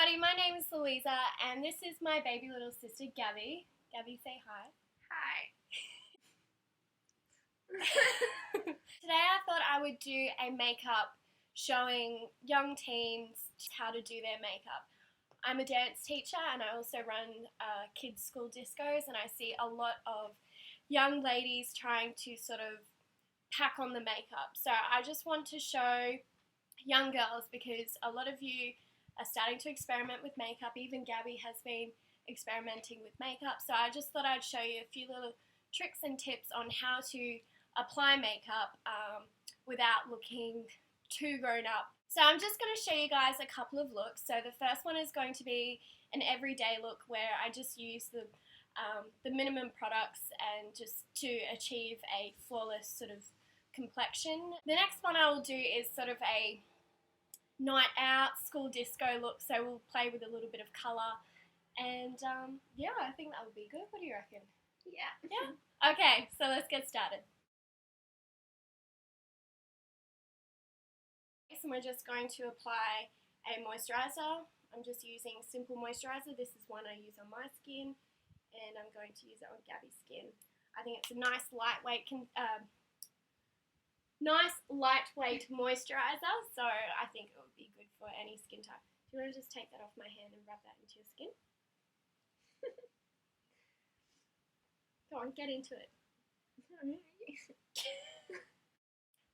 everybody, my name is Louisa and this is my baby little sister Gabby. Gabby, say hi. Hi. Today I thought I would do a makeup showing young teens how to do their makeup. I'm a dance teacher and I also run kids school discos, and I see a lot of young ladies trying to sort of pack on the makeup. So I just want to show young girls, because a lot of you are starting to experiment with makeup. Even Gabby has been experimenting with makeup. So I just thought I'd show you a few little tricks and tips on how to apply makeup without looking too grown up. So I'm just going to show you guys a couple of looks. So the first one is going to be an everyday look where I just use the minimum products and just to achieve a flawless sort of complexion. The next one I will do is sort of a night out school disco look, so we'll play with a little bit of colour, and yeah, I think that would be good. What do you reckon? Yeah. Okay, so let's get started. So we're just going to apply a moisturiser. I'm just using simple moisturiser. This is one I use on my skin, and I'm going to use it on Gabby's skin. I think it's a nice lightweight moisturiser, so I think it would be good for any skin type. Do you want to just take that off my hand and rub that into your skin? Go on, get into it.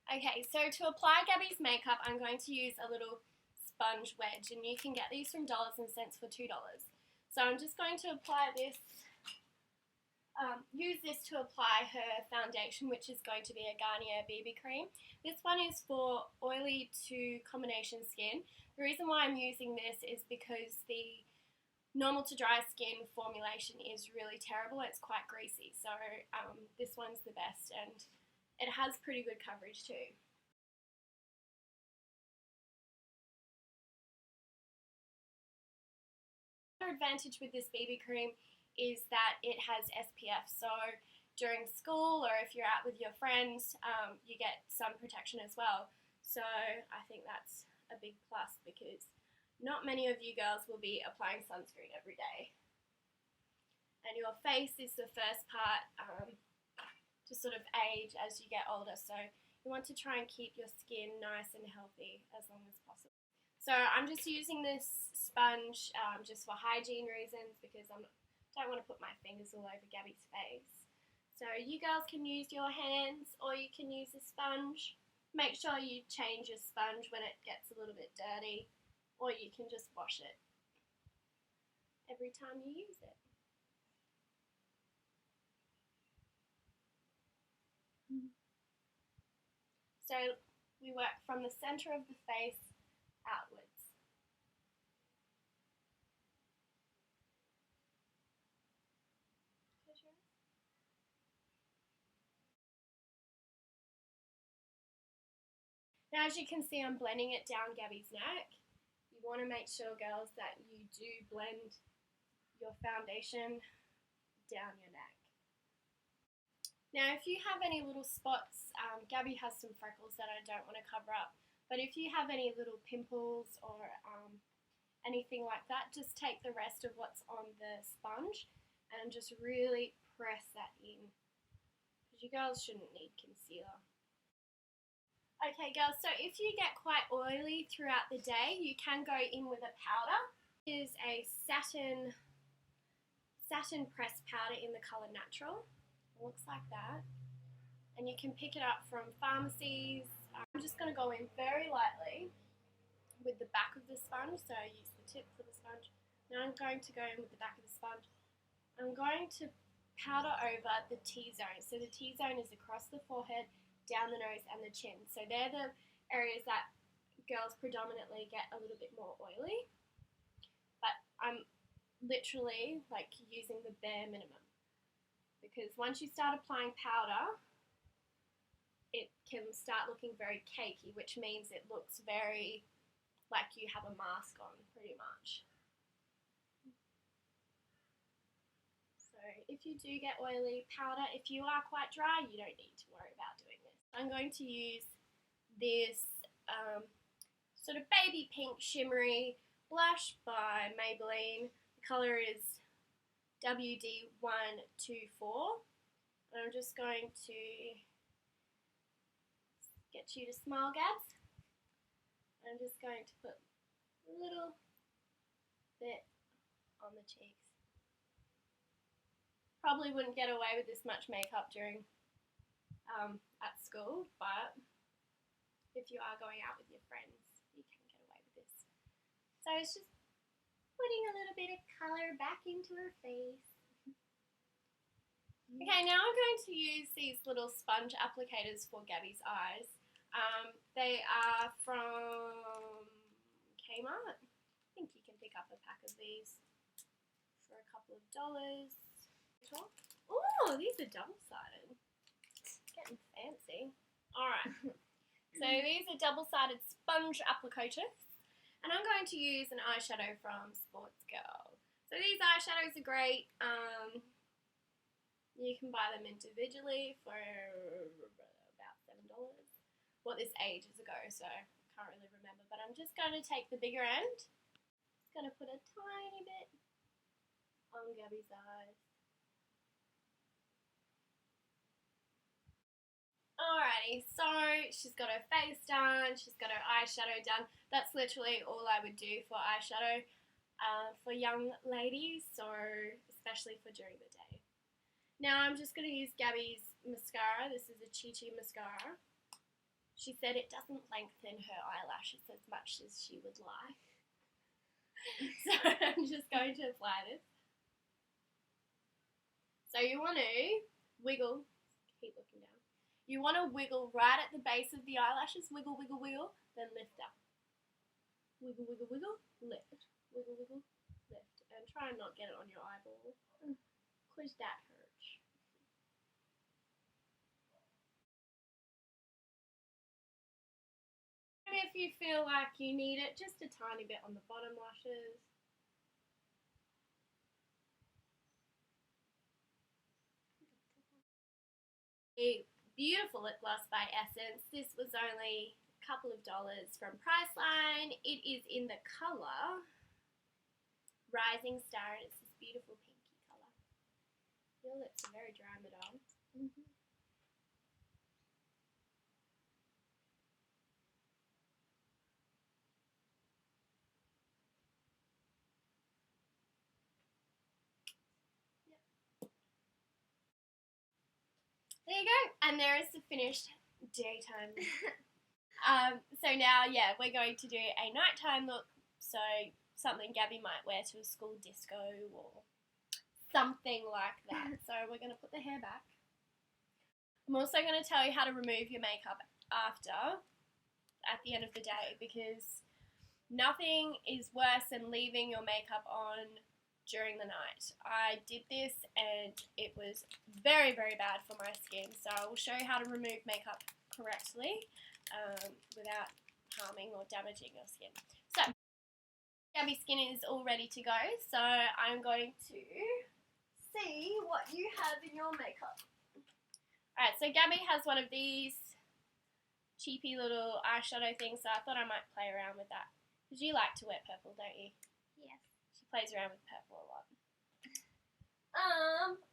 Okay, so to apply Gabby's makeup, I'm going to use a little sponge wedge, and you can get these from Dollars and Cents for $2. So I'm just going to apply this. Use this to apply her foundation, which is going to be a Garnier BB cream. This one is for oily to combination skin. The reason why I'm using this is because the normal to dry skin formulation is really terrible. It's quite greasy, so this one's the best, and it has pretty good coverage too. Another advantage with this BB cream is that it has SPF, so during school or if you're out with your friends, you get sun protection as well. So I think that's a big plus, because not many of you girls will be applying sunscreen every day. And your face is the first part to sort of age as you get older, so you want to try and keep your skin nice and healthy as long as possible. So I'm just using this sponge just for hygiene reasons, because I don't want to put my fingers all over Gabby's face. So you girls can use your hands, or you can use a sponge. Make sure you change your sponge when it gets a little bit dirty, or you can just wash it every time you use it. So we work from the center of the face outwards. Now, as you can see, I'm blending it down Gabby's neck. You want to make sure, girls, that you do blend your foundation down your neck. Now, if you have any little spots, Gabby has some freckles that I don't want to cover up, but if you have any little pimples or anything like that, just take the rest of what's on the sponge and just really press that in, because you girls shouldn't need concealer. Okay girls, so if you get quite oily throughout the day, you can go in with a powder. It is a satin pressed powder in the colour Natural. It looks like that. And you can pick it up from pharmacies. I'm just going to go in very lightly with the back of the sponge, so I use the tip for the sponge. Now I'm going to go in with the back of the sponge. I'm going to powder over the T-zone. So the T-zone is across the forehead, down the nose and the chin. So they're the areas that girls predominantly get a little bit more oily. But I'm literally like using the bare minimum, because once you start applying powder, it can start looking very cakey, which means it looks very like you have a mask on, pretty much. So if you do get oily, powder. If you are quite dry, you don't need to worry about doing this. I'm going to use this sort of baby pink shimmery blush by Maybelline. The colour is WD124. And I'm just going to get you to smile, Gabs. I'm just going to put a little bit on the cheeks. Probably wouldn't get away with this much makeup during at school, but if you are going out with your friends, you can get away with this. So it's just putting a little bit of colour back into her face. Okay, now I'm going to use these little sponge applicators for Gabby's eyes. They are from Kmart. I think you can pick up a pack of these for a couple of dollars. Oh, these are double-sided. Getting fancy. Alright, so these are double-sided sponge applicators. And I'm going to use an eyeshadow from Sports Girl. So these eyeshadows are great. You can buy them individually for about $7. Well, this ages ago, so I can't really remember. But I'm just going to take the bigger end. Just going to put a tiny bit on Gabby's eyes. Alrighty, so she's got her face done, she's got her eyeshadow done. That's literally all I would do for eyeshadow for young ladies, or especially for during the day. Now I'm just going to use Gabby's mascara. This is a Chi Chi mascara. She said it doesn't lengthen her eyelashes as much as she would like. So I'm just going to apply this. So you want to wiggle, keep looking down. You want to wiggle right at the base of the eyelashes. Wiggle, wiggle, wiggle. Then lift up. Wiggle, wiggle, wiggle. Lift. Wiggle, wiggle. Lift. And try and not get it on your eyeball. Because that hurts. And if you feel like you need it, just a tiny bit on the bottom lashes. A beautiful lip gloss by Essence. This was only a couple of dollars from Priceline. It is in the colour Rising Star, and it's this beautiful pinky colour. Your lips are very dry, madame. There you go, and there is the finished daytime look. So now, yeah, we're going to do a nighttime look, so something Gabby might wear to a school disco or something like that. So we're going to put the hair back. I'm also going to tell you how to remove your makeup after, at the end of the day, because nothing is worse than leaving your makeup on during the night. I did this and it was very, very bad for my skin, so I will show you how to remove makeup correctly without harming or damaging your skin. So, Gabby's skin is all ready to go, so I'm going to see what you have in your makeup. Alright, so Gabby has one of these cheapy little eyeshadow things, so I thought I might play around with that. Because you like to wear purple, don't you? Yes. She plays around with purple a lot.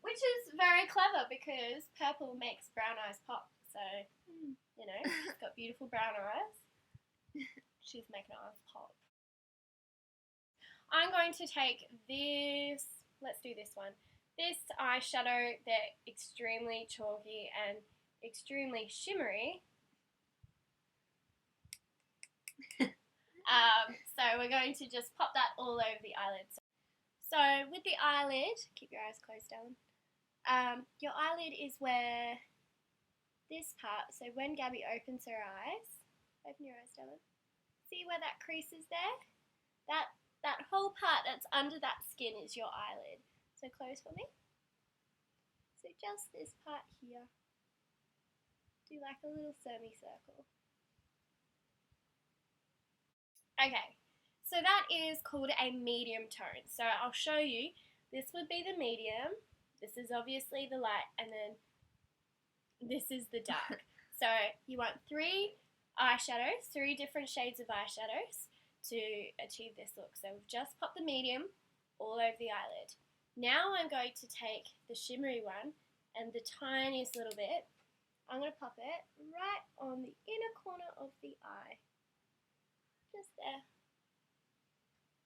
Which is very clever because purple makes brown eyes pop. So, you know, she's got beautiful brown eyes. She's making her eyes pop. I'm going to take this, let's do this one. This eyeshadow, they're extremely chalky and extremely shimmery. So we're going to just pop that all over the eyelids. So with the eyelid, keep your eyes closed, darling. Your eyelid is where this part, so when Gabby opens her eyes, open your eyes, darling. See where that crease is there? That whole part that's under that skin is your eyelid. So close for me. So just this part here. Do like a little semicircle. Okay, so that is called a medium tone. So I'll show you. This would be the medium. This is obviously the light, and then this is the dark. So you want 3 eyeshadows, 3 different shades of eyeshadows. to achieve this look. So we've just popped the medium all over the eyelid. Now I'm going to take the shimmery one and the tiniest little bit. I'm going to pop it right on the inner corner of the eye. Just there.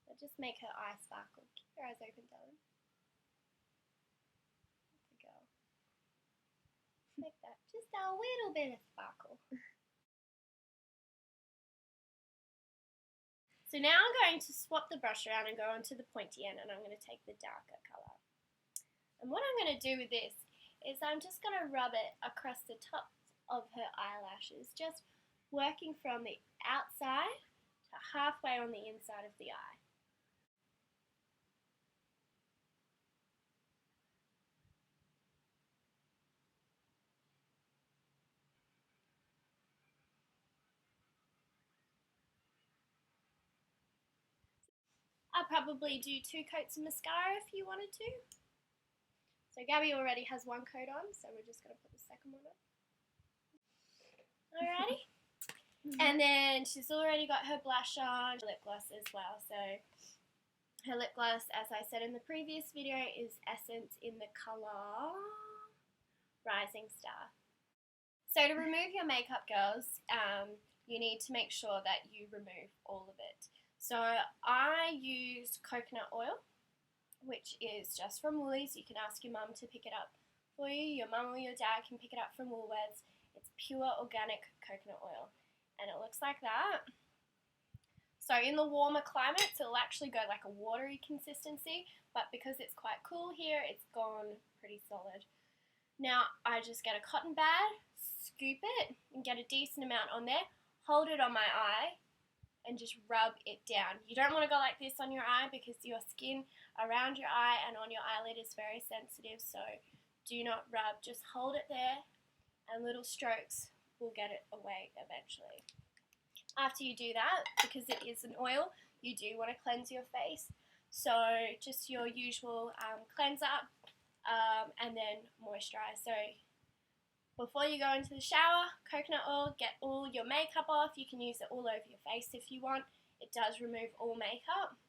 That'll just make her eye sparkle. Keep your eyes open, darling. Good girl. Like that. Just a little bit of sparkle. So now I'm going to swap the brush around and go onto the pointy end, and I'm going to take the darker colour. And what I'm going to do with this is I'm just going to rub it across the top of her eyelashes, just working from the outside to halfway on the inside of the eye. I'll probably do 2 coats of mascara if you wanted to. So Gabby already has 1 coat on, so we're just going to put the second one on. Alrighty. And then she's already got her blush on, lip gloss as well. So her lip gloss, as I said in the previous video, is Essence in the colour Rising Star. So to remove your makeup, girls, you need to make sure that you remove all of it. So I use coconut oil, which is just from Woolies. You can ask your mum to pick it up for you. Your mum or your dad can pick it up from Woolworths. It's pure organic coconut oil, and it looks like that. So in the warmer climates, it'll actually go like a watery consistency, but because it's quite cool here, it's gone pretty solid. Now I just get a cotton pad, scoop it, and get a decent amount on there, hold it on my eye, and just rub it down. You don't want to go like this on your eye because your skin around your eye and on your eyelid is very sensitive, so do not rub. Just hold it there, and little strokes will get it away eventually. After you do that, because it is an oil, you do want to cleanse your face. So just your usual cleanser and then moisturize. So before you go into the shower, coconut oil, get all your makeup off. You can use it all over your face if you want. It does remove all makeup.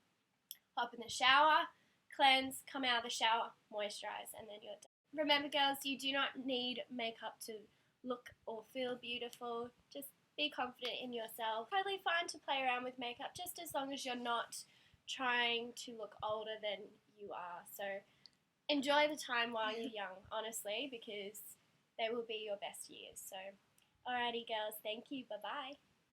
Hop in the shower, cleanse, come out of the shower, moisturize, and then you're done. Remember, girls, you do not need makeup to look or feel beautiful. Just be confident in yourself. Totally fine to play around with makeup, just as long as you're not trying to look older than you are. So enjoy the time while you're young, honestly, because they will be your best years. So, alrighty, girls, thank you. Bye-bye.